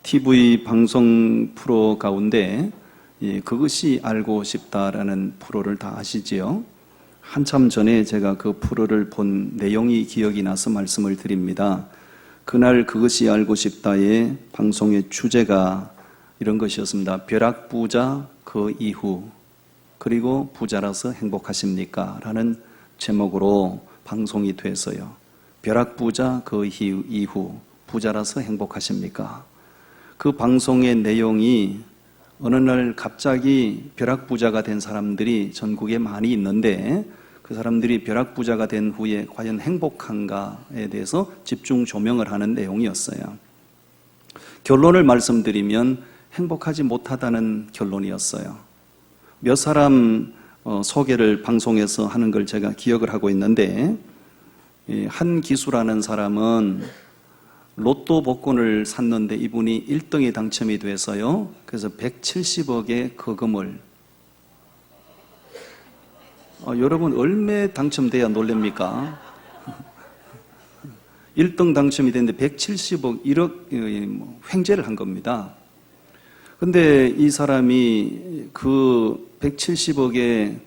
TV 방송 프로 가운데 그것이 알고 싶다라는 프로를 다 아시지요? 한참 전에 제가 그 프로를 본 내용이 기억이 나서 말씀을 드립니다. 그날 그것이 알고 싶다의 방송의 주제가 이런 것이었습니다. 벼락부자 그 이후, 그리고 부자라서 행복하십니까? 라는 제목으로 방송이 돼서요. 벼락부자 그 이후, 부자라서 행복하십니까? 그 방송의 내용이 어느 날 갑자기 벼락부자가 된 사람들이 전국에 많이 있는데 그 사람들이 벼락부자가 된 후에 과연 행복한가에 대해서 집중 조명을 하는 내용이었어요. 결론을 말씀드리면 행복하지 못하다는 결론이었어요. 몇 사람 소개를 방송에서 하는 걸 제가 기억을 하고 있는데, 한 기수라는 사람은 로또 복권을 샀는데 이분이 1등에 당첨이 돼서요. 그래서 170억의 거금을, 여러분 얼마에 당첨돼야 놀랍니까? 1등 당첨이 됐는데 170억, 1억 횡재를 한 겁니다. 근데 이 사람이 그 170억의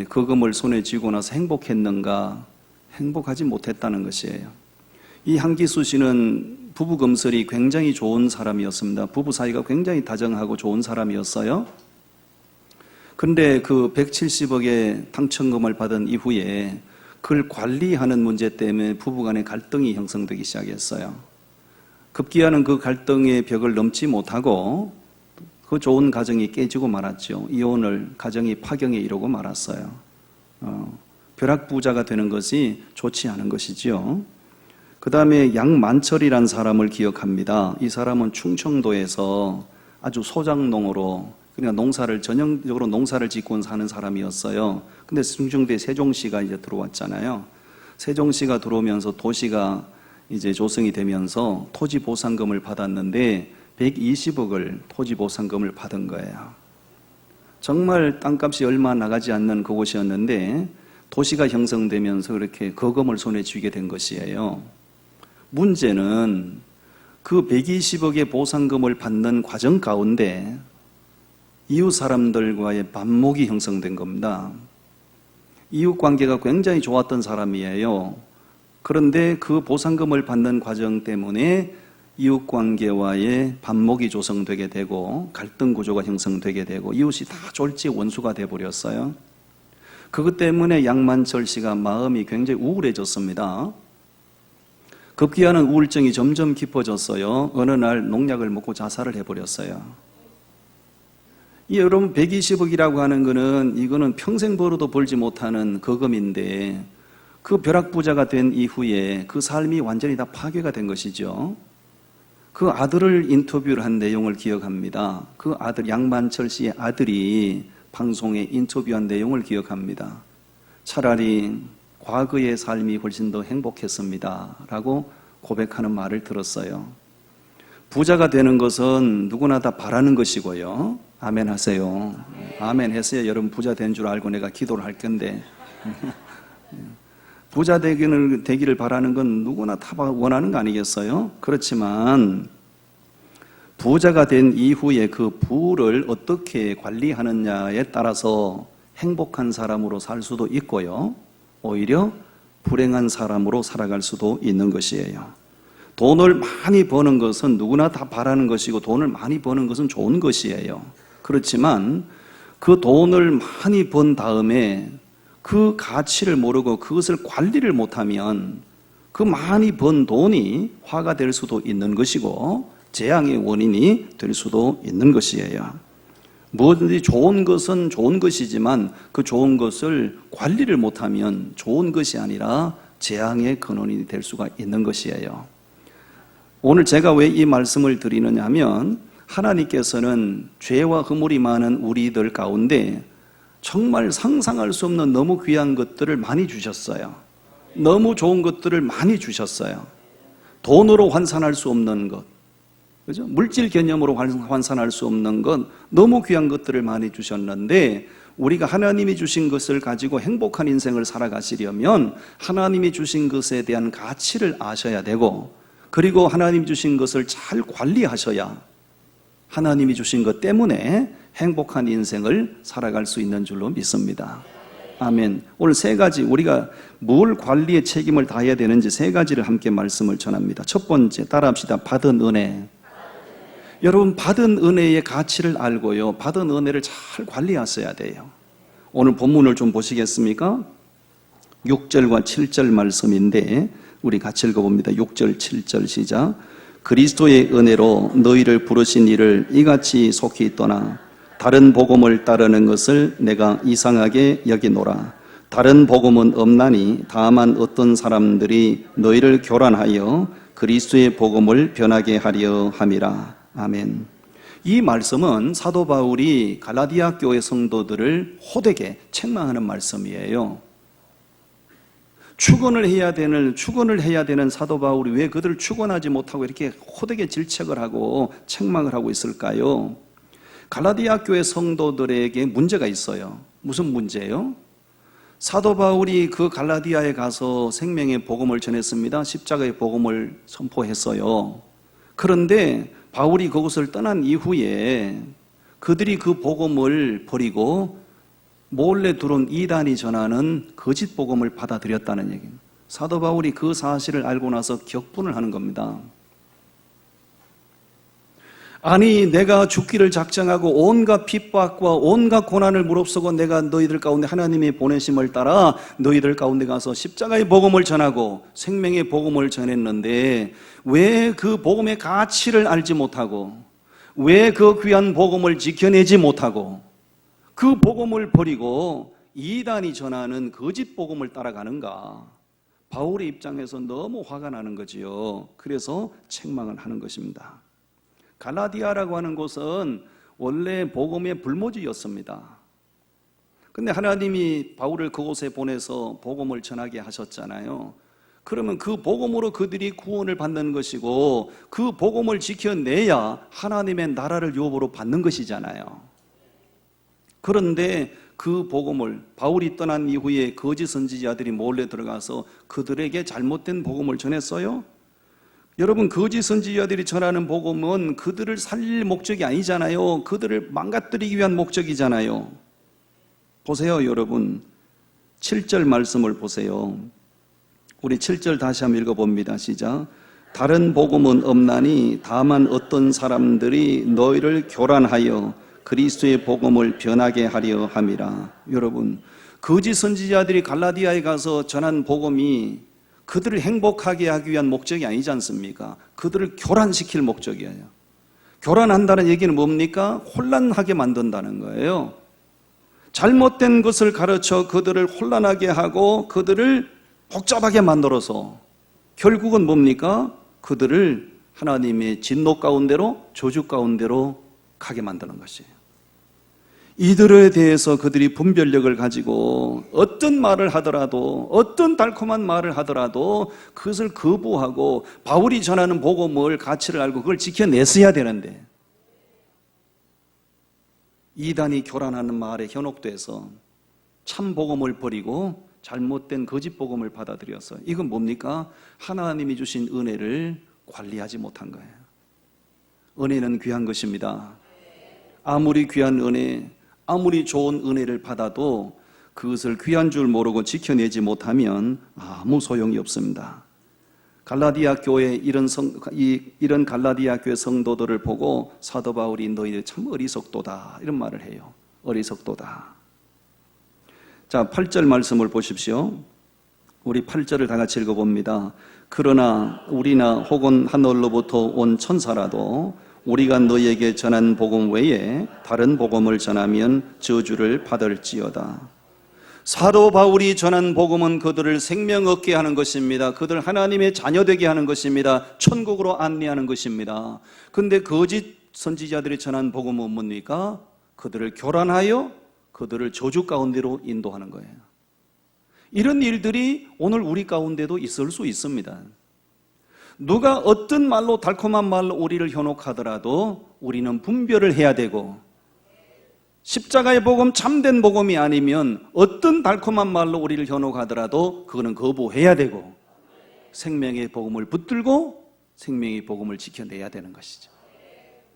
거금을 손에 쥐고 나서 행복했는가? 행복하지 못했다는 것이에요. 이 한기수 씨는 부부 금슬이 굉장히 좋은 사람이었습니다. 부부 사이가 굉장히 다정하고 좋은 사람이었어요. 그런데 그 170억의 당첨금을 받은 이후에 그걸 관리하는 문제 때문에 부부간의 갈등이 형성되기 시작했어요. 급기야는 그 갈등의 벽을 넘지 못하고 그 좋은 가정이 깨지고 말았죠. 이혼을, 가정이 파경에 이르고 말았어요. 벼락부자가 되는 것이 좋지 않은 것이지요. 그 다음에 양만철이라는 사람을 기억합니다. 이 사람은 충청도에서 아주 소작농으로, 그러니까 농사를 전형적으로 농사를 짓고 사는 사람이었어요. 근데 충청도에 세종시가 이제 들어왔잖아요. 세종시가 들어오면서 도시가 이제 조성이 되면서 토지 보상금을 받았는데 120억을 토지 보상금을 받은 거예요. 정말 땅값이 얼마 나가지 않는 그곳이었는데 도시가 형성되면서 그렇게 거금을 손에 쥐게 된 것이에요. 문제는 그 120억의 보상금을 받는 과정 가운데 이웃 사람들과의 반목이 형성된 겁니다. 이웃 관계가 굉장히 좋았던 사람이에요. 그런데 그 보상금을 받는 과정 때문에 이웃 관계와의 반목이 조성되게 되고 갈등 구조가 형성되게 되고 이웃이 다 졸지 원수가 돼버렸어요. 그것 때문에 양만철 씨가 마음이 굉장히 우울해졌습니다. 급기야는 우울증이 점점 깊어졌어요. 어느 날 농약을 먹고 자살을 해버렸어요. 여러분 120억이라고 하는 거는 이거는 평생 벌어도 벌지 못하는 거금인데 그 벼락부자가 된 이후에 그 삶이 완전히 다 파괴가 된 것이죠. 그 아들을 인터뷰를 한 내용을 기억합니다. 그 아들, 양만철 씨의 아들이 방송에 인터뷰한 내용을 기억합니다. 차라리 과거의 삶이 훨씬 더 행복했습니다 라고 고백하는 말을 들었어요. 부자가 되는 것은 누구나 다 바라는 것이고요. 아멘 하세요. 아멘 했어요. 여러분 부자 된 줄 알고 내가 기도를 할 건데 부자 되기를 바라는 건 누구나 다 원하는 거 아니겠어요? 그렇지만 부자가 된 이후에 그 부를 어떻게 관리하느냐에 따라서 행복한 사람으로 살 수도 있고요. 오히려 불행한 사람으로 살아갈 수도 있는 것이에요. 돈을 많이 버는 것은 누구나 다 바라는 것이고 돈을 많이 버는 것은 좋은 것이에요. 그렇지만 그 돈을 많이 번 다음에 그 가치를 모르고 그것을 관리를 못하면 그 많이 번 돈이 화가 될 수도 있는 것이고 재앙의 원인이 될 수도 있는 것이에요. 무엇든지 좋은 것은 좋은 것이지만 그 좋은 것을 관리를 못하면 좋은 것이 아니라 재앙의 근원이 될 수가 있는 것이에요. 오늘 제가 왜 이 말씀을 드리느냐 하면 하나님께서는 죄와 허물이 많은 우리들 가운데 정말 상상할 수 없는 너무 귀한 것들을 많이 주셨어요. 너무 좋은 것들을 많이 주셨어요. 돈으로 환산할 수 없는 것, 그죠? 물질 개념으로 환산할 수 없는 것, 너무 귀한 것들을 많이 주셨는데 우리가 하나님이 주신 것을 가지고 행복한 인생을 살아가시려면 하나님이 주신 것에 대한 가치를 아셔야 되고 그리고 하나님 주신 것을 잘 관리하셔야 하나님이 주신 것 때문에 행복한 인생을 살아갈 수 있는 줄로 믿습니다. 아멘. 오늘 세 가지, 우리가 뭘 관리의 책임을 다해야 되는지 세 가지를 함께 말씀을 전합니다. 첫 번째, 따라합시다. 받은 은혜. 여러분, 받은 은혜의 가치를 알고요, 받은 은혜를 잘 관리하셔야 돼요. 오늘 본문을 좀 보시겠습니까? 6절과 7절 말씀인데 우리 같이 읽어봅니다. 6절 7절 시작. 그리스도의 은혜로 너희를 부르신 이를 이같이 속히 있더나 다른 복음을 따르는 것을 내가 이상하게 여기노라. 다른 복음은 없나니 다만 어떤 사람들이 너희를 교란하여 그리스도의 복음을 변하게 하려 함이라. 아멘. 이 말씀은 사도 바울이 갈라디아 교회 성도들을 호되게 책망하는 말씀이에요. 축원을 해야 되는 사도 바울이 왜 그들을 축원하지 못하고 이렇게 호되게 질책을 하고 책망을 하고 있을까요? 갈라디아 교회 성도들에게 문제가 있어요. 무슨 문제예요? 사도 바울이 그 갈라디아에 가서 생명의 복음을 전했습니다. 십자가의 복음을 선포했어요. 그런데 바울이 그곳을 떠난 이후에 그들이 그 복음을 버리고 몰래 들어온 이단이 전하는 거짓 복음을 받아들였다는 얘기예요. 사도 바울이 그 사실을 알고 나서 격분을 하는 겁니다. 아니, 내가 죽기를 작정하고 온갖 핍박과 온갖 고난을 무릅쓰고 내가 너희들 가운데 하나님의 보내심을 따라 너희들 가운데 가서 십자가의 복음을 전하고 생명의 복음을 전했는데 왜 그 복음의 가치를 알지 못하고 왜 그 귀한 복음을 지켜내지 못하고 그 복음을 버리고 이단이 전하는 거짓 복음을 따라가는가? 바울의 입장에서 너무 화가 나는 거지요. 그래서 책망을 하는 것입니다. 갈라디아라고 하는 곳은 원래 복음의 불모지였습니다. 근데 하나님이 바울을 그곳에 보내서 복음을 전하게 하셨잖아요. 그러면 그 복음으로 그들이 구원을 받는 것이고 그 복음을 지켜내야 하나님의 나라를 유업으로 받는 것이잖아요. 그런데 그 복음을 바울이 떠난 이후에 거짓 선지자들이 몰래 들어가서 그들에게 잘못된 복음을 전했어요. 여러분, 거짓 선지자들이 전하는 복음은 그들을 살릴 목적이 아니잖아요. 그들을 망가뜨리기 위한 목적이잖아요. 보세요, 여러분. 7절 말씀을 보세요. 우리 7절 다시 한번 읽어봅니다. 시작. 다른 복음은 없나니 다만 어떤 사람들이 너희를 교란하여 그리스도의 복음을 변하게 하려 함이라. 여러분, 거짓 선지자들이 갈라디아에 가서 전한 복음이 그들을 행복하게 하기 위한 목적이 아니지 않습니까? 그들을 교란시킬 목적이에요. 교란한다는 얘기는 뭡니까? 혼란하게 만든다는 거예요. 잘못된 것을 가르쳐 그들을 혼란하게 하고 그들을 복잡하게 만들어서 결국은 뭡니까? 그들을 하나님의 진노 가운데로, 저주 가운데로 가게 만드는 것이에요. 이들에 대해서 그들이 분별력을 가지고 어떤 말을 하더라도, 어떤 달콤한 말을 하더라도 그것을 거부하고 바울이 전하는 복음을, 가치를 알고 그걸 지켜냈어야 되는데 이단이 교란하는 말에 현혹돼서 참 복음을 버리고 잘못된 거짓 복음을 받아들여서, 이건 뭡니까? 하나님이 주신 은혜를 관리하지 못한 거예요. 은혜는 귀한 것입니다. 아무리 귀한 은혜, 아무리 좋은 은혜를 받아도 그것을 귀한 줄 모르고 지켜내지 못하면 아무 소용이 없습니다. 갈라디아 교회 이런 갈라디아 교회 성도들을 보고 사도 바울이 너희들 참 어리석도다 이런 말을 해요. 어리석도다. 자, 8절 말씀을 보십시오. 우리 8절을 다 같이 읽어봅니다. 그러나 우리나 혹은 하늘로부터 온 천사라도 우리가 너희에게 전한 복음 외에 다른 복음을 전하면 저주를 받을지어다. 사도 바울이 전한 복음은 그들을 생명 얻게 하는 것입니다. 그들 하나님의 자녀 되게 하는 것입니다. 천국으로 안내하는 것입니다. 그런데 거짓 선지자들이 전한 복음은 뭡니까? 그들을 교란하여 그들을 저주 가운데로 인도하는 거예요. 이런 일들이 오늘 우리 가운데도 있을 수 있습니다. 누가 어떤 말로, 달콤한 말로 우리를 현혹하더라도 우리는 분별을 해야 되고, 십자가의 복음, 참된 복음이 아니면 어떤 달콤한 말로 우리를 현혹하더라도 그거는 거부해야 되고, 생명의 복음을 붙들고 생명의 복음을 지켜내야 되는 것이죠.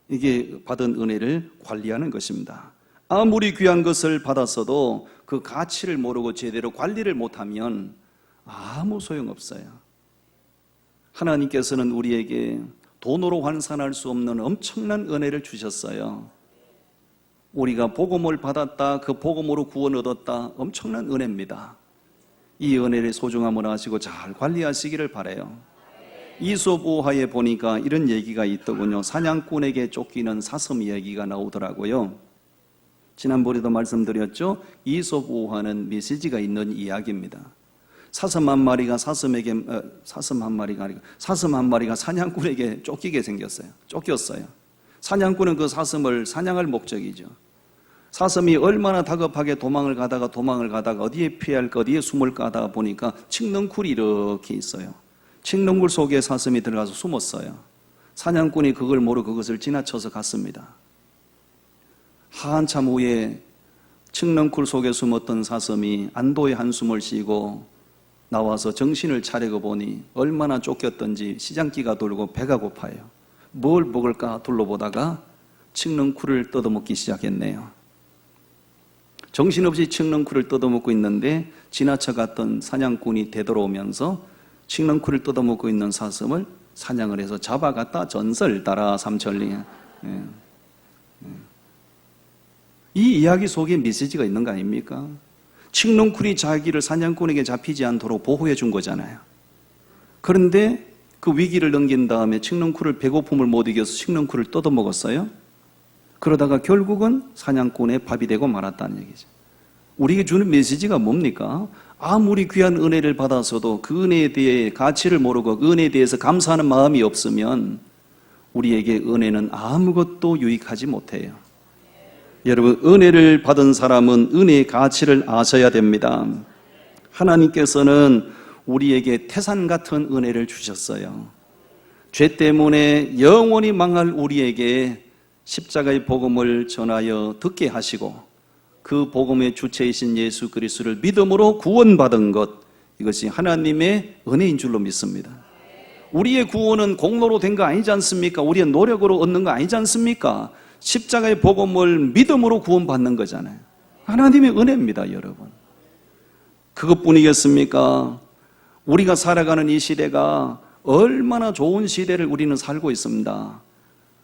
이게 받은 은혜를 관리하는 것입니다. 아무리 귀한 것을 받았어도 그 가치를 모르고 제대로 관리를 못하면 아무 소용없어요. 하나님께서는 우리에게 돈으로 환산할 수 없는 엄청난 은혜를 주셨어요. 우리가 복음을 받았다, 그 복음으로 구원 얻었다, 엄청난 은혜입니다. 이 은혜를 소중함을 아시고 잘 관리하시기를 바라요. 이솝 우화에 보니까 이런 얘기가 있더군요. 사냥꾼에게 쫓기는 사슴 이야기가 나오더라고요. 지난번에도 말씀드렸죠. 이솝 우화는 메시지가 있는 이야기입니다. 사슴 한 마리가 사냥꾼에게 쫓기게 생겼어요. 쫓겼어요. 사냥꾼은 그 사슴을 사냥할 목적이죠. 사슴이 얼마나 다급하게 도망을 가다가 어디에 피할까, 어디에 숨을까 하다가 보니까 칡넝쿨이 이렇게 있어요. 칡넝쿨 속에 사슴이 들어가서 숨었어요. 사냥꾼이 그걸 모르고 그것을 지나쳐서 갔습니다. 한참 후에 칡넝쿨 속에 숨었던 사슴이 안도의 한숨을 쉬고 나와서 정신을 차리고 보니 얼마나 쫓겼던지 시장기가 돌고 배가 고파요. 뭘 먹을까 둘러보다가 칡넝쿨을 뜯어먹기 시작했네요. 정신없이 칡넝쿨을 뜯어먹고 있는데 지나쳐갔던 사냥꾼이 되돌아오면서 칡넝쿨을 뜯어먹고 있는 사슴을 사냥을 해서 잡아갔다 전설 따라 삼천리. 이 이야기 속에 메시지가 있는 거 아닙니까? 칡넝쿨이 자기를 사냥꾼에게 잡히지 않도록 보호해 준 거잖아요. 그런데 그 위기를 넘긴 다음에 칡넝쿨을 배고픔을 못 이겨서 칡넝쿨을 뜯어먹었어요. 그러다가 결국은 사냥꾼의 밥이 되고 말았다는 얘기죠. 우리에게 주는 메시지가 뭡니까? 아무리 귀한 은혜를 받았어도 그 은혜에 대해 가치를 모르고 그 은혜에 대해서 감사하는 마음이 없으면 우리에게 은혜는 아무것도 유익하지 못해요. 여러분, 은혜를 받은 사람은 은혜의 가치를 아셔야 됩니다. 하나님께서는 우리에게 태산 같은 은혜를 주셨어요. 죄 때문에 영원히 망할 우리에게 십자가의 복음을 전하여 듣게 하시고 그 복음의 주체이신 예수 그리스도를 믿음으로 구원받은 것, 이것이 하나님의 은혜인 줄로 믿습니다. 우리의 구원은 공로로 된 거 아니지 않습니까? 우리의 노력으로 얻는 거 아니지 않습니까? 십자가의 복음을 믿음으로 구원받는 거잖아요. 하나님의 은혜입니다, 여러분. 그것뿐이겠습니까? 우리가 살아가는 이 시대가 얼마나 좋은 시대를 우리는 살고 있습니다.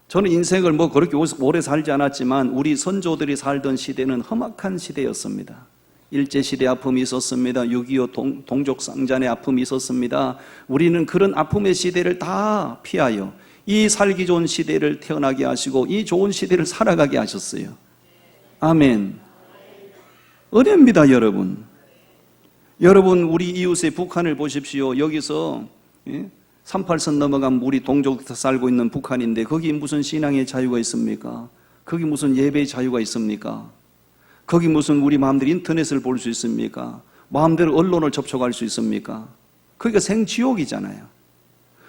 저는 인생을 그렇게 오래 살지 않았지만 우리 선조들이 살던 시대는 험악한 시대였습니다. 일제시대 아픔이 있었습니다. 6.25 동족상잔의 아픔이 있었습니다. 우리는 그런 아픔의 시대를 다 피하여 이 살기 좋은 시대를 태어나게 하시고 이 좋은 시대를 살아가게 하셨어요. 아멘. 은혜입니다, 여러분. 여러분, 우리 이웃의 북한을 보십시오. 여기서 38선 넘어간 우리 동족 살고 있는 북한인데 거기 무슨 신앙의 자유가 있습니까? 거기 무슨 예배의 자유가 있습니까? 거기 무슨 우리 마음대로 인터넷을 볼 수 있습니까? 마음대로 언론을 접촉할 수 있습니까? 거기가 생지옥이잖아요.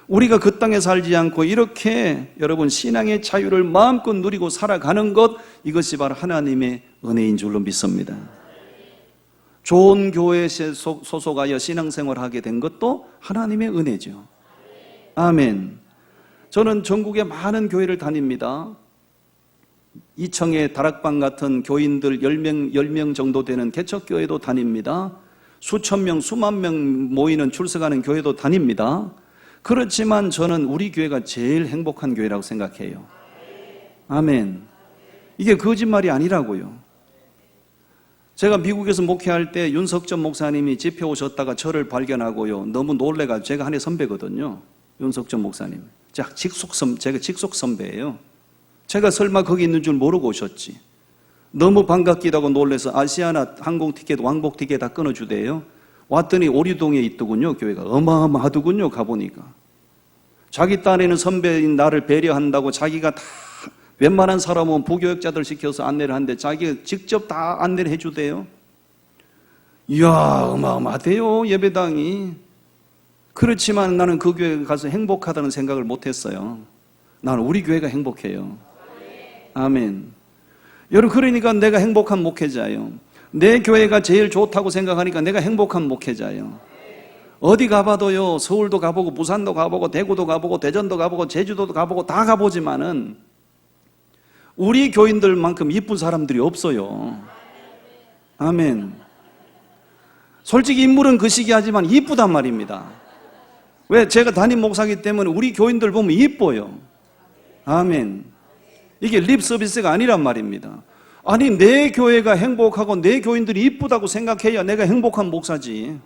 우리가 그 땅에 살지 않고 이렇게 여러분 신앙의 자유를 마음껏 누리고 살아가는 것, 이것이 바로 하나님의 은혜인 줄로 믿습니다. 좋은 교회에 소속하여 신앙생활하게 된 것도 하나님의 은혜죠. 아멘. 저는 전국에 많은 교회를 다닙니다. 이청의 다락방 같은 교인들 10명 정도 되는 개척교회도 다닙니다. 수천 명, 수만 명 모이는 출석하는 교회도 다닙니다. 그렇지만 저는 우리 교회가 제일 행복한 교회라고 생각해요. 아멘. 이게 거짓말이 아니라고요. 제가 미국에서 목회할 때 윤석전 목사님이 집회 오셨다가 저를 발견하고요. 너무 놀래가지고, 제가 한 해 선배거든요. 윤석전 목사님. 제가 직속 선배예요. 제가 설마 거기 있는 줄 모르고 오셨지. 너무 반갑기도 하고 놀래서 아시아나 항공 티켓, 왕복 티켓 다 끊어주대요. 왔더니 오리동에 있더군요. 교회가 어마어마하더군요. 가보니까 자기 딴에는 선배인 나를 배려한다고 자기가 다 웬만한 사람은 부교역자들 시켜서 안내를 하는데 자기가 직접 다 안내를 해주대요. 이야, 어마어마하대요, 예배당이. 그렇지만 나는 그 교회 가서 행복하다는 생각을 못했어요. 나는 우리 교회가 행복해요. 아멘. 여러분, 그러니까 내가 행복한 목회자예요. 내 교회가 제일 좋다고 생각하니까 내가 행복한 목회자예요. 어디 가봐도요, 서울도 가보고 부산도 가보고 대구도 가보고 대전도 가보고 제주도도 가보고 다 가보지만은 우리 교인들만큼 이쁜 사람들이 없어요. 아멘. 솔직히 인물은 거시기하지만 이쁘단 말입니다. 왜? 제가 담임 목사이기 때문에 우리 교인들 보면 이뻐요. 아멘. 이게 립 서비스가 아니란 말입니다. 아니, 내 교회가 행복하고 내 교인들이 이쁘다고 생각해야 내가 행복한 목사지.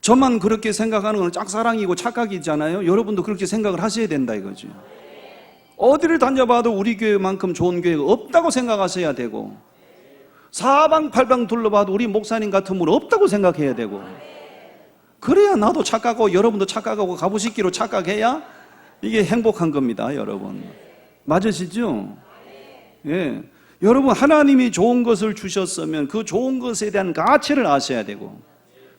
저만 그렇게 생각하는 건 짝사랑이고 착각이잖아요. 여러분도 그렇게 생각을 하셔야 된다 이거죠. 어디를 다녀봐도 우리 교회만큼 좋은 교회가 없다고 생각하셔야 되고, 사방팔방 둘러봐도 우리 목사님 같은 분은 없다고 생각해야 되고, 그래야 나도 착각하고 여러분도 착각하고 가보시기로 착각해야 이게 행복한 겁니다. 여러분 맞으시죠? 예. 여러분, 하나님이 좋은 것을 주셨으면 그 좋은 것에 대한 가치를 아셔야 되고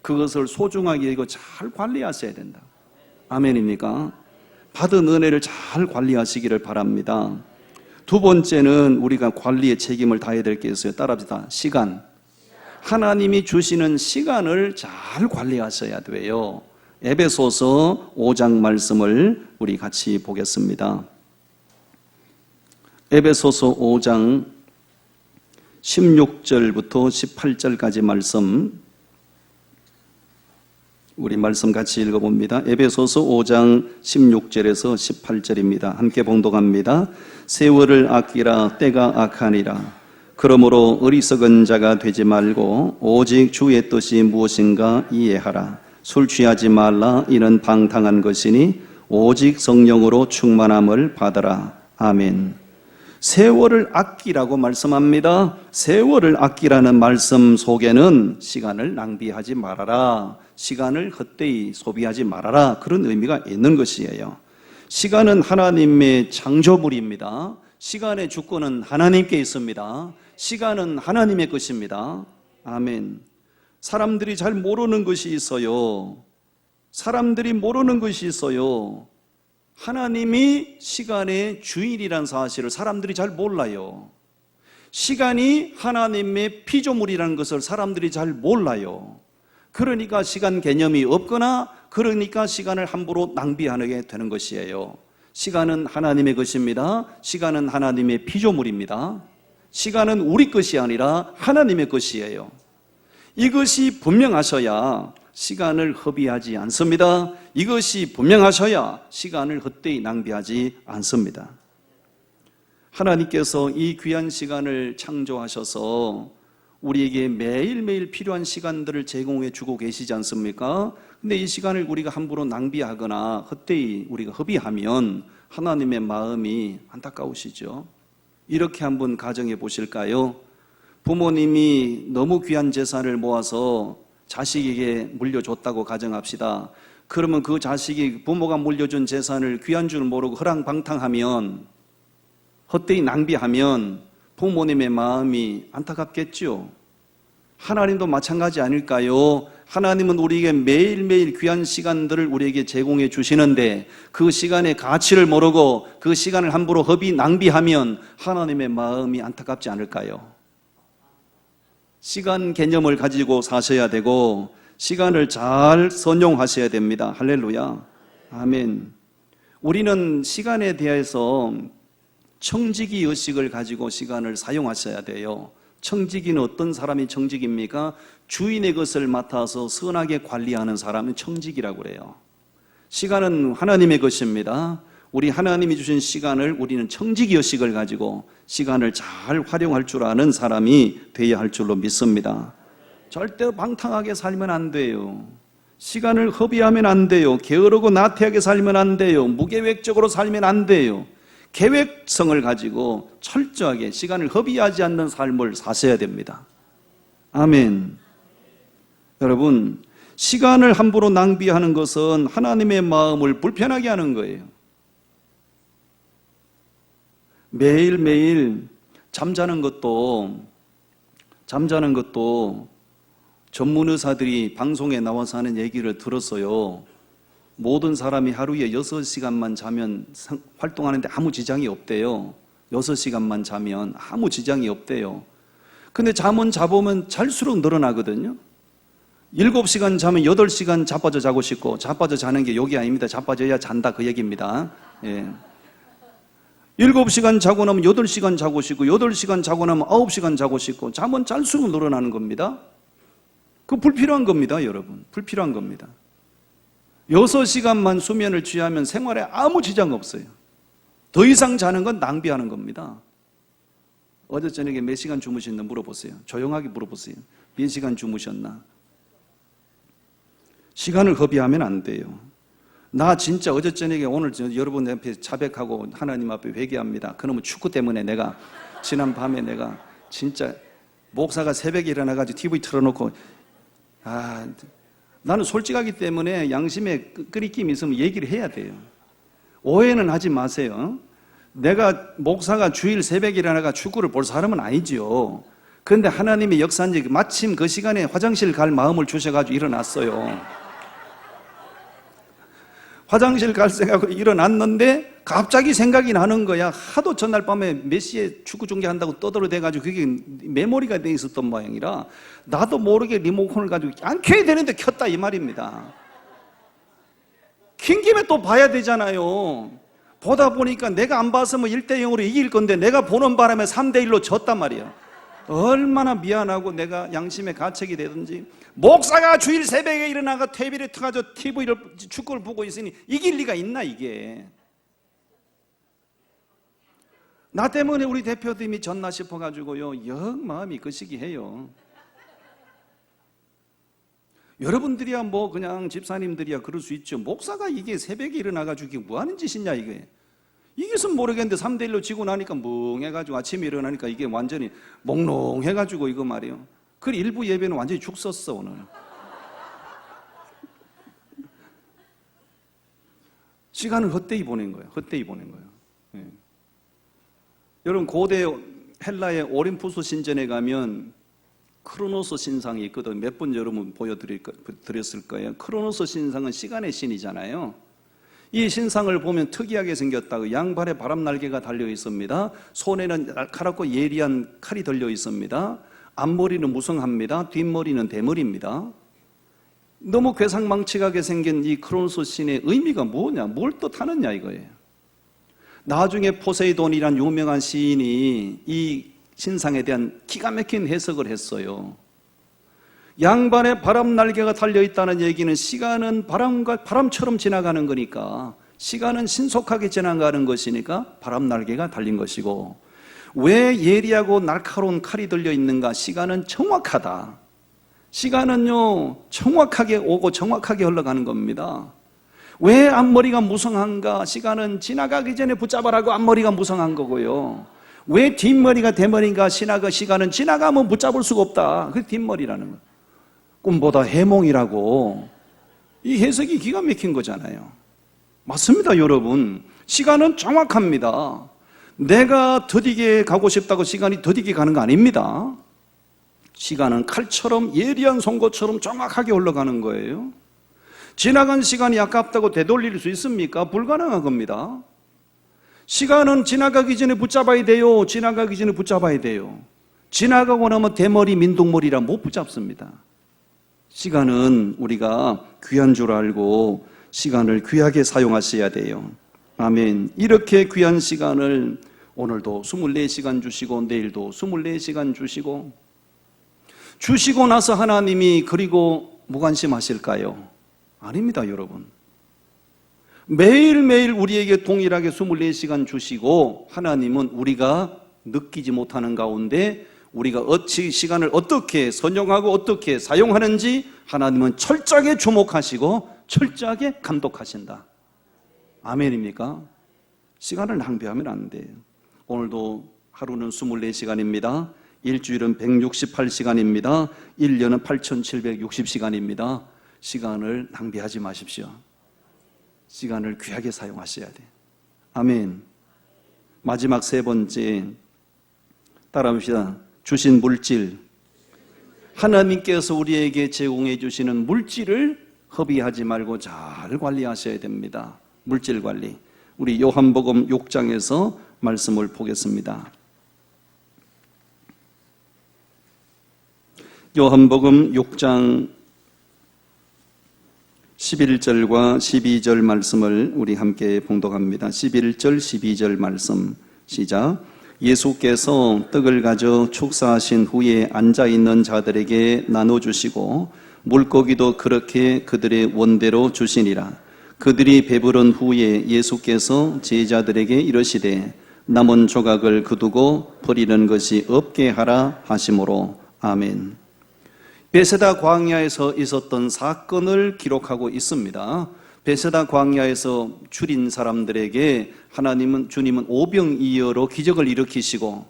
그것을 소중하게 여기고 잘 관리하셔야 된다. 아멘입니까? 받은 은혜를 잘 관리하시기를 바랍니다. 두 번째는 우리가 관리의 책임을 다해야 될 게 있어요. 따라합시다. 시간. 하나님이 주시는 시간을 잘 관리하셔야 돼요. 에베소서 5장 말씀을 우리 같이 보겠습니다. 에베소서 5장 16절부터 18절까지 말씀, 우리 말씀 같이 읽어봅니다. 에베소서 5장 16절에서 18절입니다. 함께 봉독합니다. 세월을 아끼라, 때가 악하니라. 그러므로 어리석은 자가 되지 말고 오직 주의 뜻이 무엇인가 이해하라. 술 취하지 말라. 이는 방탕한 것이니 오직 성령으로 충만함을 받으라. 아멘. 세월을 아끼라고 말씀합니다. 세월을 아끼라는 말씀 속에는 시간을 낭비하지 말아라, 시간을 헛되이 소비하지 말아라, 그런 의미가 있는 것이에요. 시간은 하나님의 창조물입니다. 시간의 주권은 하나님께 있습니다. 시간은 하나님의 것입니다. 아멘. 사람들이 잘 모르는 것이 있어요. 사람들이 모르는 것이 있어요. 하나님이 시간의 주인이라는 사실을 사람들이 잘 몰라요. 시간이 하나님의 피조물이라는 것을 사람들이 잘 몰라요. 그러니까 시간 개념이 없거나, 그러니까 시간을 함부로 낭비하게 되는 것이에요. 시간은 하나님의 것입니다. 시간은 하나님의 피조물입니다. 시간은 우리 것이 아니라 하나님의 것이에요. 이것이 분명하셔야 시간을 허비하지 않습니다. 이것이 분명하셔야 시간을 헛되이 낭비하지 않습니다. 하나님께서 이 귀한 시간을 창조하셔서 우리에게 매일매일 필요한 시간들을 제공해 주고 계시지 않습니까? 근데 이 시간을 우리가 함부로 낭비하거나 헛되이 우리가 허비하면 하나님의 마음이 안타까우시죠. 이렇게 한번 가정해 보실까요? 부모님이 너무 귀한 재산을 모아서 자식에게 물려줬다고 가정합시다. 그러면 그 자식이 부모가 물려준 재산을 귀한 줄 모르고 허랑방탕하면, 헛되이 낭비하면 부모님의 마음이 안타깝겠죠. 하나님도 마찬가지 아닐까요? 하나님은 우리에게 매일매일 귀한 시간들을 우리에게 제공해 주시는데 그 시간의 가치를 모르고 그 시간을 함부로 허비 낭비하면 하나님의 마음이 안타깝지 않을까요? 시간 개념을 가지고 사셔야 되고 시간을 잘 선용하셔야 됩니다. 할렐루야. 아멘. 우리는 시간에 대해서 청지기 의식을 가지고 시간을 사용하셔야 돼요. 청지기는 어떤 사람이 청지기입니까? 주인의 것을 맡아서 선하게 관리하는 사람은 청지기라고 그래요. 시간은 하나님의 것입니다. 우리 하나님이 주신 시간을 우리는 청지기 의식을 가지고 시간을 잘 활용할 줄 아는 사람이 되어야 할 줄로 믿습니다. 절대 방탕하게 살면 안 돼요. 시간을 허비하면 안 돼요. 게으르고 나태하게 살면 안 돼요. 무계획적으로 살면 안 돼요. 계획성을 가지고 철저하게 시간을 허비하지 않는 삶을 사셔야 됩니다. 아멘. 여러분, 시간을 함부로 낭비하는 것은 하나님의 마음을 불편하게 하는 거예요. 매일매일 잠자는 것도 전문 의사들이 방송에 나와서 하는 얘기를 들었어요. 모든 사람이 하루에 6시간만 자면 활동하는데 아무 지장이 없대요. 6시간만 자면 아무 지장이 없대요. 근데 잠은 자보면 잘수록 늘어나거든요. 7시간 자면 8시간 자빠져 자고 싶고, 자빠져 자는 게 욕이 아닙니다. 자빠져야 잔다 그 얘기입니다. 예. 7시간 자고 나면 8시간 자고 싶고, 8시간 자고 나면 9시간 자고 싶고, 잠은 잘수록 늘어나는 겁니다. 그 불필요한 겁니다, 여러분. 불필요한 겁니다. 6시간만 수면을 취하면 생활에 아무 지장 없어요. 더 이상 자는 건 낭비하는 겁니다. 어제 저녁에 몇 시간 주무셨나 물어보세요. 조용하게 물어보세요. 몇 시간 주무셨나? 시간을 허비하면 안 돼요. 나 진짜 어제 저녁에 오늘 여러분 앞에 자백하고 하나님 앞에 회개합니다. 그러면 축구 때문에 내가 지난 밤에 내가 진짜 목사가 새벽에 일어나가지고 TV 틀어놓고 나는 솔직하기 때문에 양심에 끄리낌이 있으면 얘기를 해야 돼요. 오해는 하지 마세요. 내가 목사가 주일 새벽에 일어나가 축구를 볼 사람은 아니지요. 그런데 하나님의 역사인지 마침 그 시간에 화장실 갈 마음을 주셔가지고 일어났어요. 화장실 갈 생각으로 일어났는데 갑자기 생각이 나는 거야. 하도 전날 밤에 몇 시에 축구 중계한다고 떠들어대가지고 그게 메모리가 돼 있었던 모양이라 나도 모르게 리모컨을 가지고 안 켜야 되는데 켰다 이 말입니다. 킨 김에 또 봐야 되잖아요. 보다 보니까 내가 안 봤으면 1대0으로 이길 건데 내가 보는 바람에 3대1로 졌단 말이야. 얼마나 미안하고 내가 양심의 가책이 되든지. 목사가 주일 새벽에 일어나가 TV를 틀어가지고 TV를 축구를 보고 있으니 이길 리가 있나 이게. 나 때문에 우리 대표님이 졌나 싶어가지고요 영 마음이 거시기해요. 여러분들이야 뭐 그냥 집사님들이야 그럴 수 있죠. 목사가 이게 새벽에 일어나가지고 이게 뭐 하는 짓이냐 이게. 이게선 모르겠는데 3대1로 지고 나니까 멍해가지고 아침에 일어나니까 이게 완전히 몽롱해가지고 이거 말이에요. 그 일부 예배는 완전히 죽 썼어 오늘. 시간을 헛되이 보낸 거예요. 헛되이 보낸 거예요. 예. 여러분 고대 헬라의 오림푸스 신전에 가면 크로노스 신상이 있거든. 몇 번 여러분 보여드렸을 거예요. 크로노스 신상은 시간의 신이잖아요. 이 신상을 보면 특이하게 생겼다. 양발에 바람날개가 달려 있습니다. 손에는 날카롭고 예리한 칼이 들려 있습니다. 앞머리는 무성합니다. 뒷머리는 대머리입니다. 너무 괴상망측하게 생긴 이 크로노스 신의 의미가 뭐냐, 뭘 뜻하느냐 이거예요. 나중에 포세이돈이란 유명한 시인이 이 신상에 대한 기가 막힌 해석을 했어요. 양반에 바람 날개가 달려있다는 얘기는 시간은 바람처럼 지나가는 거니까, 시간은 신속하게 지나가는 것이니까 바람 날개가 달린 것이고, 왜 예리하고 날카로운 칼이 들려있는가? 시간은 정확하다. 시간은요 정확하게 오고 정확하게 흘러가는 겁니다. 왜 앞머리가 무성한가? 시간은 지나가기 전에 붙잡아라고 앞머리가 무성한 거고요. 왜 뒷머리가 대머리인가? 시간은 지나가면 붙잡을 수가 없다. 그게 뒷머리라는 거예요. 꿈보다 해몽이라고. 이 해석이 기가 막힌 거잖아요. 맞습니다 여러분. 시간은 정확합니다. 내가 더디게 가고 싶다고 시간이 더디게 가는 거 아닙니다. 시간은 칼처럼 예리한 송곳처럼 정확하게 흘러가는 거예요. 지나간 시간이 아깝다고 되돌릴 수 있습니까? 불가능한 겁니다. 시간은 지나가기 전에 붙잡아야 돼요. 지나가기 전에 붙잡아야 돼요. 지나가고 나면 대머리 민둥머리라 못 붙잡습니다. 시간은 우리가 귀한 줄 알고 시간을 귀하게 사용하셔야 돼요. 아멘. 이렇게 귀한 시간을 오늘도 24시간 주시고 내일도 24시간 주시고 나서 하나님이 그리고 무관심하실까요? 아닙니다 여러분. 매일매일 우리에게 동일하게 24시간 주시고, 하나님은 우리가 느끼지 못하는 가운데 우리가 시간을 어떻게 선용하고 어떻게 사용하는지 하나님은 철저하게 주목하시고 철저하게 감독하신다. 아멘입니까? 시간을 낭비하면 안 돼요. 오늘도 하루는 24시간입니다. 일주일은 168시간입니다. 1년은 8760시간입니다. 시간을 낭비하지 마십시오. 시간을 귀하게 사용하셔야 돼요. 아멘. 마지막 세 번째, 따라합시다. 주신 물질, 하나님께서 우리에게 제공해 주시는 물질을 허비하지 말고 잘 관리하셔야 됩니다. 물질 관리. 우리 요한복음 6장에서 말씀을 보겠습니다. 요한복음 6장 11절과 12절 말씀을 우리 함께 봉독합니다. 11절, 12절 말씀 시작. 예수께서 떡을 가져 축사하신 후에 앉아있는 자들에게 나눠주시고 물고기도 그렇게 그들의 원대로 주시니라. 그들이 배부른 후에 예수께서 제자들에게 이르시되 남은 조각을 거두고 버리는 것이 없게 하라 하심으로. 아멘. 베세다 광야에서 있었던 사건을 기록하고 있습니다. 베세다 광야에서 줄인 사람들에게 주님은 오병이어로 기적을 일으키시고,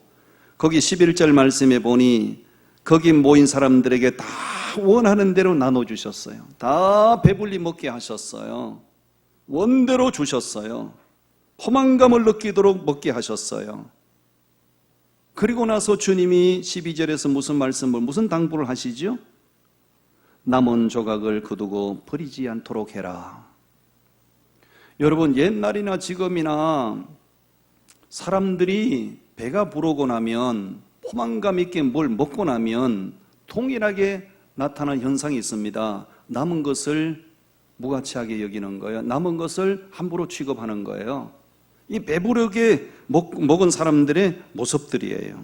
거기 11절 말씀에 보니 거기 모인 사람들에게 다 원하는 대로 나눠주셨어요. 다 배불리 먹게 하셨어요. 원대로 주셨어요. 포만감을 느끼도록 먹게 하셨어요. 그리고 나서 주님이 12절에서 무슨 당부를 하시죠? 남은 조각을 거두고 버리지 않도록 해라. 여러분, 옛날이나 지금이나 사람들이 배가 부르고 나면, 포만감 있게 뭘 먹고 나면 동일하게 나타나는 현상이 있습니다. 남은 것을 무가치하게 여기는 거예요. 남은 것을 함부로 취급하는 거예요. 이 배부르게 먹은 사람들의 모습들이에요.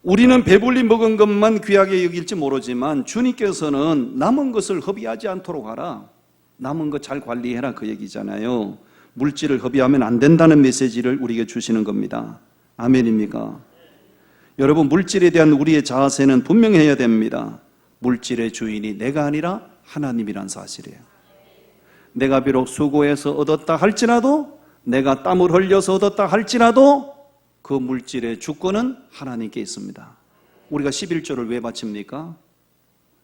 우리는 배불리 먹은 것만 귀하게 여길지 모르지만 주님께서는 남은 것을 허비하지 않도록 하라. 남은 것 잘 관리해라, 그 얘기잖아요. 물질을 허비하면 안 된다는 메시지를 우리에게 주시는 겁니다. 아멘입니까? 여러분, 물질에 대한 우리의 자세는 분명해야 됩니다. 물질의 주인이 내가 아니라 하나님이란 사실이에요. 내가 비록 수고해서 얻었다 할지라도, 내가 땀을 흘려서 얻었다 할지라도 그 물질의 주권은 하나님께 있습니다. 우리가 11조를 왜 바칩니까?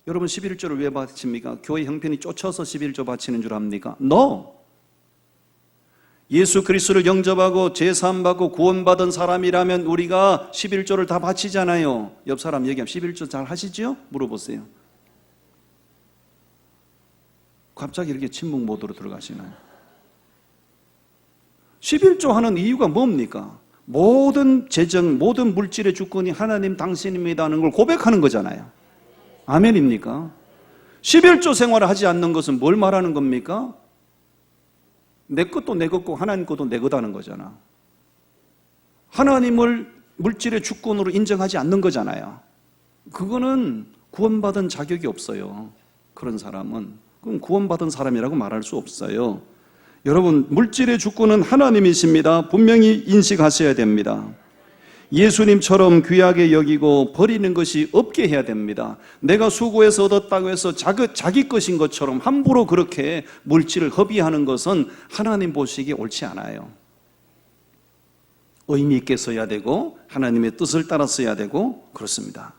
여러분, 11조를 왜 바칩니까? 교회 형편이 쫓아서 11조 바치는 줄 압니까? No! 예수 그리스도를 영접하고 제사함받고 구원받은 사람이라면 우리가 11조를 다 바치잖아요. 옆 사람 얘기하면 11조 잘 하시죠? 물어보세요. 갑자기 이렇게 침묵 모드로 들어가시나요? 11조 하는 이유가 뭡니까? 모든 재정, 모든 물질의 주권이 하나님 당신입니다는 걸 고백하는 거잖아요. 아멘입니까? 11조 생활을 하지 않는 것은 뭘 말하는 겁니까? 내 것도 내 것고 하나님 것도 내 거다는 거잖아. 하나님을 물질의 주권으로 인정하지 않는 거잖아요. 그거는 구원받은 자격이 없어요. 그런 사람은. 그럼 구원받은 사람이라고 말할 수 없어요. 여러분, 물질의 주권은 하나님이십니다. 분명히 인식하셔야 됩니다. 예수님처럼 귀하게 여기고 버리는 것이 없게 해야 됩니다. 내가 수고해서 얻었다고 해서 자기 것인 것처럼 함부로 그렇게 물질을 허비하는 것은 하나님 보시기에 옳지 않아요. 의미 있게 써야 되고 하나님의 뜻을 따라 써야 되고 그렇습니다.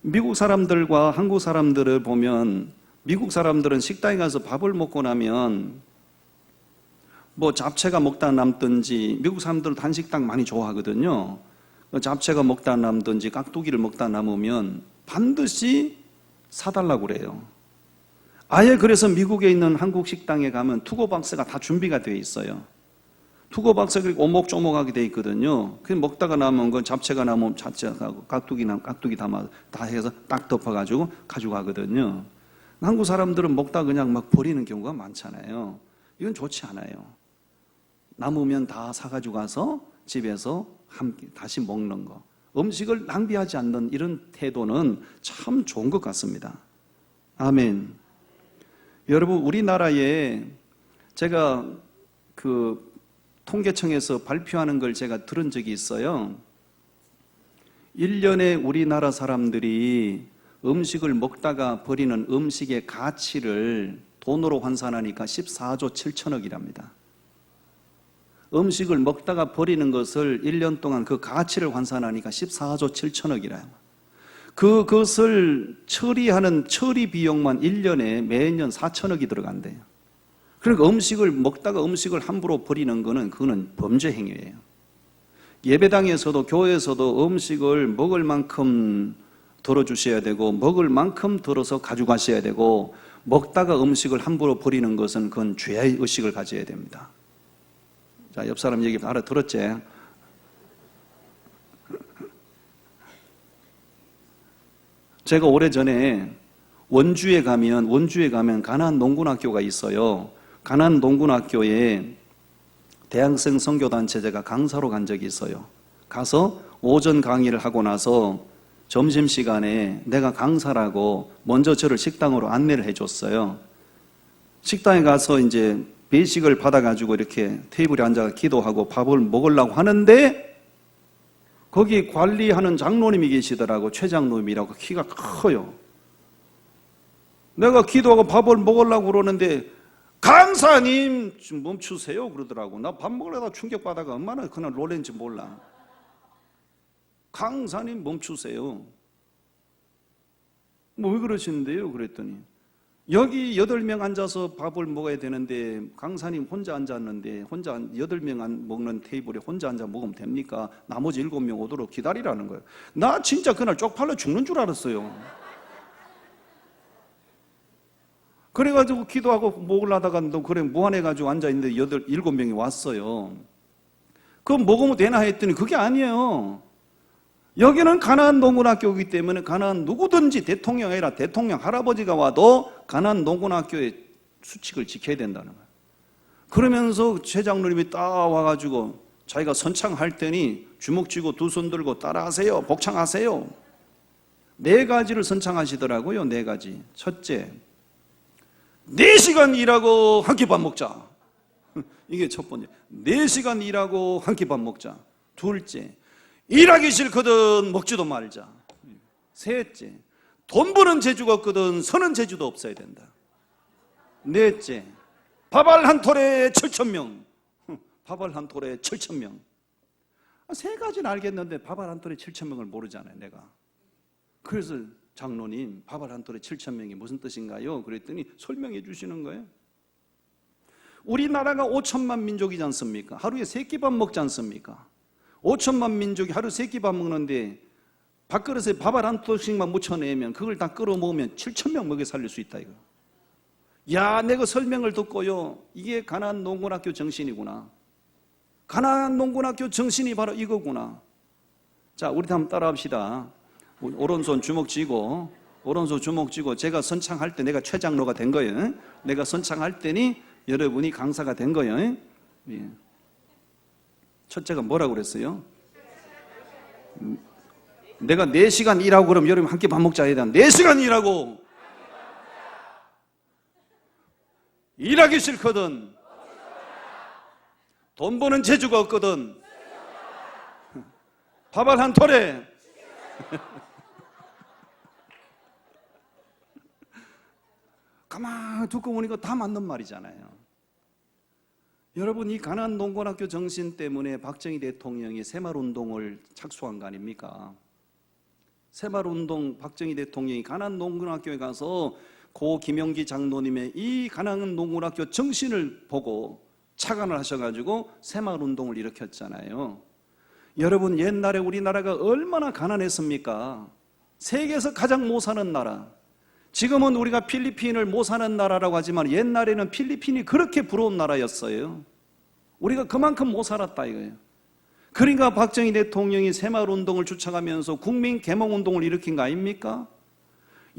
미국 사람들과 한국 사람들을 보면, 미국 사람들은 식당에 가서 밥을 먹고 나면 뭐 잡채가 먹다 남든지, 미국 사람들은 단식당 많이 좋아하거든요. 잡채가 먹다 남든지 깍두기를 먹다 남으면 반드시 사달라고 그래요. 아예 그래서 미국에 있는 한국 식당에 가면 투고박스가 다 준비가 되어 있어요. 투고박스가 오목조목하게 되어 있거든요. 그 먹다가 남은 건 잡채가 남으면 잡채하고 깍두기 담아 다 해서 딱 덮어가지고 가져가거든요. 한국 사람들은 먹다 그냥 막 버리는 경우가 많잖아요. 이건 좋지 않아요. 남으면 다 사가지고 가서 집에서 함께 다시 먹는 거. 음식을 낭비하지 않는 이런 태도는 참 좋은 것 같습니다. 아멘. 여러분, 우리나라에 제가 그 통계청에서 발표하는 걸 제가 들은 적이 있어요. 1년에 우리나라 사람들이 음식을 먹다가 버리는 음식의 가치를 돈으로 환산하니까 14조 7천억이랍니다. 음식을 먹다가 버리는 것을 1년 동안 그 가치를 환산하니까 14조 7천억이라요. 그것을 처리하는 처리 비용만 1년에 매년 4천억이 들어간대요. 그러니까 음식을 먹다가 음식을 함부로 버리는 거는 그거는 범죄 행위예요. 예배당에서도 교회에서도 음식을 먹을 만큼 덜어주셔야 되고 먹을 만큼 덜어서 가져가셔야 되고, 먹다가 음식을 함부로 버리는 것은 그건 죄의 의식을 가져야 됩니다. 자, 옆 사람 얘기 알아들었지? 제가 오래전에 원주에 가면 가나안 농군학교가 있어요. 가나안 농군학교에 대학생 선교단체 제가 강사로 간 적이 있어요. 가서 오전 강의를 하고 나서 점심시간에 내가 강사라고 먼저 저를 식당으로 안내를 해줬어요. 식당에 가서 이제 배식을 받아가지고 이렇게 테이블에 앉아 기도하고 밥을 먹으려고 하는데 거기 관리하는 장로님이 계시더라고. 최장로님이라고. 키가 커요. 내가 기도하고 밥을 먹으려고 그러는데 강사님 좀 멈추세요 그러더라고. 나 밥 먹으려다 충격받아가 얼마나 그날 놀랬는지 몰라. 강사님 멈추세요. 뭐 왜 그러시는데요? 그랬더니 여기 8명 앉아서 밥을 먹어야 되는데 강사님 혼자 앉았는데 혼자 8명 먹는 테이블에 혼자 앉아 먹으면 됩니까? 나머지 7명 오도록 기다리라는 거예요. 나 진짜 그날 쪽팔려 죽는 줄 알았어요. 그래가지고 기도하고 먹으려다가 너 그래 무안해가지고 앉아있는데 7명이 왔어요. 그럼 먹으면 되나 했더니 그게 아니에요. 여기는 가나안 농군학교이기 때문에 가나안 누구든지 대통령 아니라 대통령 할아버지가 와도 가나안 농군학교의 수칙을 지켜야 된다는 거예요. 그러면서 최 장로님이 딱 와가지고 자기가 선창할 때니 주먹 쥐고 두 손 들고 따라하세요. 복창하세요. 4가지를 선창하시더라고요. 4가지. 첫째, 4시간 일하고 한 끼 밥 먹자. 이게 첫 번째. 4시간 일하고 한 끼 밥 먹자. 둘째, 일하기 싫거든 먹지도 말자. 셋째, 돈 버는 재주가 없거든 서는 재주도 없어야 된다. 넷째, 밥알 한 톨에 7,000명. 밥알 한 톨에 7,000명. 3가지는 알겠는데 밥알 한 톨에 7,000명을 모르잖아요 내가. 그래서 장로님 밥알 한 톨에 7,000명이 무슨 뜻인가요? 그랬더니 설명해 주시는 거예요. 우리나라가 5천만 민족이지 않습니까? 하루에 3끼 밥 먹지 않습니까? 5천만 민족이 하루 3끼 밥 먹는데 밥그릇에 밥알 한 톨씩만 묻혀내면 그걸 다 끌어 먹으면 7,000명 먹여 살릴 수 있다 이거. 야, 내가 설명을 듣고요. 이게 가나안 농군학교 정신이구나. 가나안 농군학교 정신이 바로 이거구나. 자, 우리 한번 따라합시다. 오른손 주먹 쥐고 제가 선창할 때 내가 최장로가 된 거예요. 내가 선창할 때니 여러분이 강사가 된 거예요. 예. 첫째가 뭐라고 그랬어요? 내가 4시간 일하고 그럼 여러분 한 끼 밥 먹자 해야 돼. 4시간 일하고 일하기 싫거든 돈 버는 재주가 없거든 밥알 한 톨에 가만 듣고 보니까 다 맞는 말이잖아요. 여러분, 이 가나안 농군학교 정신 때문에 박정희 대통령이 새마을운동을 착수한 거 아닙니까? 새마을운동 박정희 대통령이 가나안 농군학교에 가서 고 김영기 장로님의 이 가나안 농군학교 정신을 보고 착안을 하셔가지고 새마을운동을 일으켰잖아요. 여러분, 옛날에 우리나라가 얼마나 가난했습니까? 세계에서 가장 못 사는 나라. 지금은 우리가 필리핀을 못 사는 나라라고 하지만 옛날에는 필리핀이 그렇게 부러운 나라였어요. 우리가 그만큼 못 살았다 이거예요. 그러니까 박정희 대통령이 새마을운동을 주창하면서 국민개몽운동을 일으킨 거 아닙니까?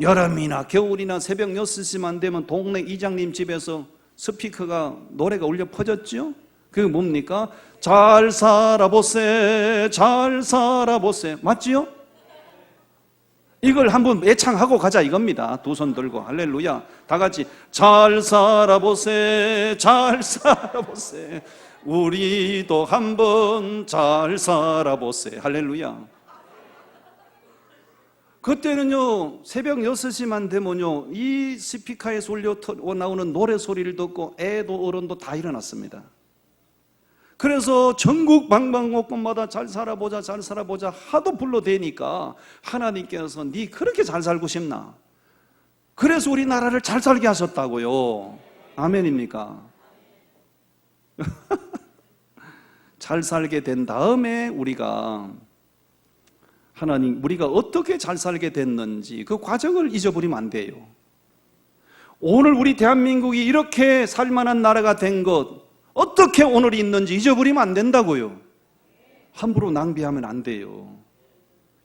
여름이나 겨울이나 새벽 6시만 되면 동네 이장님 집에서 스피커가 노래가 울려 퍼졌죠? 그게 뭡니까? 잘 살아보세, 잘 살아보세. 맞지요? 이걸 한번 애창하고 가자 이겁니다. 두 손 들고 할렐루야. 다 같이 잘 살아보세, 잘 살아보세. 우리도 한번 잘 살아보세. 할렐루야. 그때는요 새벽 6시만 되면요 이 스피커에서 울려 나오는 노래 소리를 듣고 애도 어른도 다 일어났습니다. 그래서 전국 방방곡곡마다 잘 살아보자 잘 살아보자 하도 불러대니까 하나님께서 네 그렇게 잘 살고 싶나? 그래서 우리나라를 잘 살게 하셨다고요. 아멘입니까? 잘 살게 된 다음에 우리가 어떻게 잘 살게 됐는지 그 과정을 잊어버리면 안 돼요. 오늘 우리 대한민국이 이렇게 살만한 나라가 된 것 어떻게 오늘이 있는지 잊어버리면 안 된다고요. 함부로 낭비하면 안 돼요.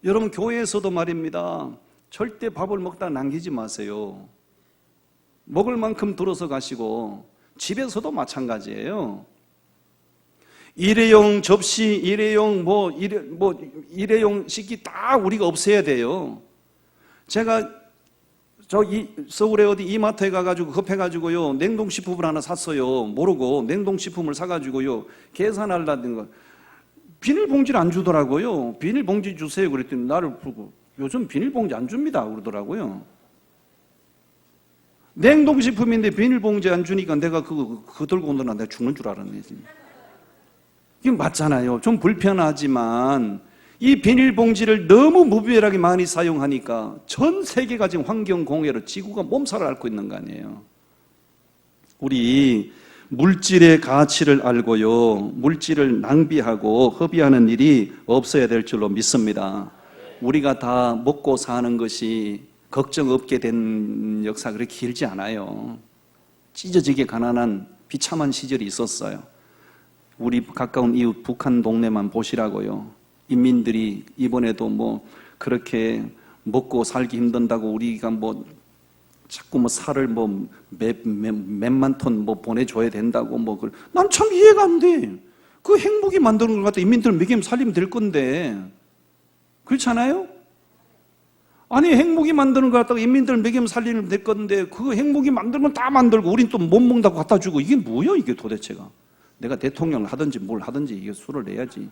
여러분 교회에서도 말입니다. 절대 밥을 먹다 남기지 마세요. 먹을 만큼 들어서 가시고, 집에서도 마찬가지예요. 일회용 접시, 일회용 일회용 식기 다 우리가 없애야 돼요. 제가 서울에 어디 이마트에 가가지고 급해가지고요, 냉동식품을 하나 샀어요. 모르고 냉동식품을 사가지고요, 계산하려던 거. 비닐봉지를 안 주더라고요. 비닐봉지 주세요. 그랬더니 나를 부르고, 요즘 비닐봉지 안 줍니다. 그러더라고요. 냉동식품인데 비닐봉지 안 주니까 내가 그거 들고 온다나 내가 죽는 줄 알았네. 이게 맞잖아요. 좀 불편하지만 이 비닐봉지를 너무 무분별하게 많이 사용하니까 전 세계가 지금 환경공해로 지구가 몸살을 앓고 있는 거 아니에요. 우리 물질의 가치를 알고요, 물질을 낭비하고 허비하는 일이 없어야 될 줄로 믿습니다. 우리가 다 먹고 사는 것이 걱정 없게 된 역사가 그렇게 길지 않아요. 찢어지게 가난한 비참한 시절이 있었어요. 우리 가까운 이웃 북한 동네만 보시라고요. 인민들이 이번에도 그렇게 먹고 살기 힘든다고 우리가 자꾸 살을 몇만 톤 보내줘야 된다고 난 참 이해가 안 돼. 그 핵무기 만드는 걸 갖다 인민들 먹이면 살리면 될 건데. 그렇잖아요? 아니, 핵무기 만드는 걸 갖다가 인민들 먹이면 살리면 될 건데, 그 핵무기 만들면 다 만들고 우린 또 못 먹는다고 갖다 주고, 이게 뭐야 이게 도대체가. 내가 대통령을 하든지 뭘 하든지 이게 수를 내야지.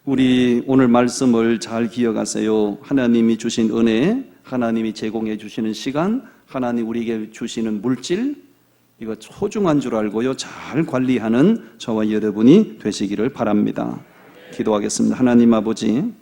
우리 오늘 말씀을 잘 기억하세요. 하나님이 주신 은혜, 하나님이 제공해 주시는 시간, 하나님 우리에게 주시는 물질, 이거 소중한 줄 알고요, 잘 관리하는 저와 여러분이 되시기를 바랍니다. 기도하겠습니다. 하나님 아버지,